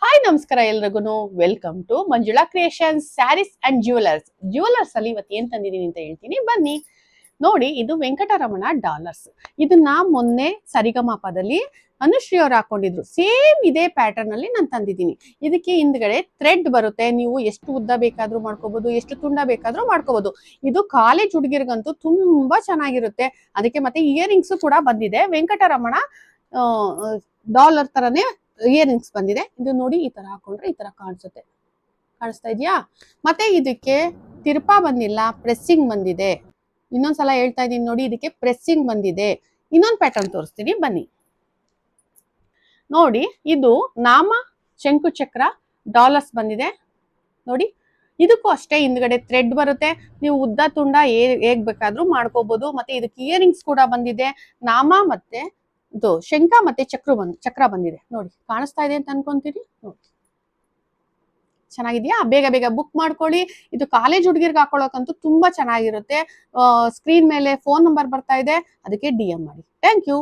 Hi ನಮಸ್ಕಾರ ಎಲ್ರಿಗೂ welcome to Manjula creations sarees and jewellers ಅಲ್ಲಿ ಇವತ್ತು ಏನ್ ತಂದಿದೀನಿ ಅಂತ ಹೇಳ್ತೀನಿ ಬನ್ನಿ ನೋಡಿ. ಇದು ವೆಂಕಟರಮಣ ಡಾಲರ್ಸ್. ಇದನ್ನ ಮೊನ್ನೆ ಸರಿಗಮಾಪದಲ್ಲಿ ಅನುಶ್ರೀ ಅವ್ರು ಹಾಕೊಂಡಿದ್ರು. ಸೇಮ್ ಇದೇ ಪ್ಯಾಟರ್ನ್ ಅಲ್ಲಿ ನಾನು ತಂದಿದ್ದೀನಿ. ಇದಕ್ಕೆ ಹಿಂದ್ಗಡೆ ಥ್ರೆಡ್ ಬರುತ್ತೆ. ನೀವು ಎಷ್ಟು ಉದ್ದ ಬೇಕಾದ್ರೂ ಮಾಡ್ಕೋಬಹುದು, ಎಷ್ಟು ತುಂಡ ಬೇಕಾದ್ರೂ ಮಾಡ್ಕೋಬಹುದು. ಇದು ಕಾಲೇಜ್ ಹುಡುಗಿರ್ಗಂತೂ ತುಂಬಾ ಚೆನ್ನಾಗಿರುತ್ತೆ. ಅದಕ್ಕೆ ಮತ್ತೆ ಇಯರಿಂಗ್ಸ್ ಕೂಡ ಬಂದಿದೆ. ವೆಂಕಟರಮಣ ಡಾಲರ್ ತರನೇ ಇಯರಿಂಗ್ಸ್ ಬಂದಿದೆ. ಇದು ನೋಡಿ, ಈ ತರ ಹಾಕೊಂಡ್ರೆ ಈ ತರ ಕಾಣಿಸ್ತಾ ಇದೆಯಾ? ಮತ್ತೆ ಇದಕ್ಕೆ ತಿರುಪಾ ಬಂದಿಲ್ಲ, ಪ್ರೆಸ್ಸಿಂಗ್ ಬಂದಿದೆ. ಇನ್ನೊಂದ್ಸಲ ಹೇಳ್ತಾ ಇದೀನಿ ನೋಡಿ, ಇದಕ್ಕೆ ಪ್ರೆಸ್ಸಿಂಗ್ ಬಂದಿದೆ. ಇನ್ನೊಂದು ಪ್ಯಾಟರ್ನ್ ತೋರಿಸ್ತೀನಿ ಬನ್ನಿ ನೋಡಿ. ಇದು ನಾಮ ಶಂಕು ಚಕ್ರ ಡಾಲರ್ಸ್ ಬಂದಿದೆ ನೋಡಿ. ಇದಕ್ಕೂ ಅಷ್ಟೇ ಹಿಂದ್ಗಡೆ ಥ್ರೆಡ್ ಬರುತ್ತೆ. ನೀವು ಉದ್ದ ತುಂಡ ಹೇಗ್ ಬೇಕಾದ್ರೂ ಮಾಡ್ಕೋಬಹುದು. ಮತ್ತೆ ಇದಕ್ಕೆ ಇಯರಿಂಗ್ಸ್ ಕೂಡ ಬಂದಿದೆ. ನಾಮ ಮತ್ತೆ ಇದು ಶಂಖ ಮತ್ತೆ ಚಕ್ರ ಬಂದಿದೆ ನೋಡಿ. ಕಾಣಿಸ್ತಾ ಇದೆ ಅಂತ ಅನ್ಕೊಂತೀರಿ ನೋಡಿ. ಚೆನ್ನಾಗಿದ್ಯಾ? ಬೇಗ ಬೇಗ ಬುಕ್ ಮಾಡ್ಕೊಳ್ಳಿ. ಇದು ಕಾಲೇಜ್ ಹುಡುಗಿರ್ಗೆ ಹಾಕೊಳ್ಳೋಕಂತೂ ತುಂಬಾ ಚೆನ್ನಾಗಿರುತ್ತೆ. ಸ್ಕ್ರೀನ್ ಮೇಲೆ ಫೋನ್ ನಂಬರ್ ಬರ್ತಾ ಇದೆ, ಅದಕ್ಕೆ DM ಮಾಡಿ. Thank you.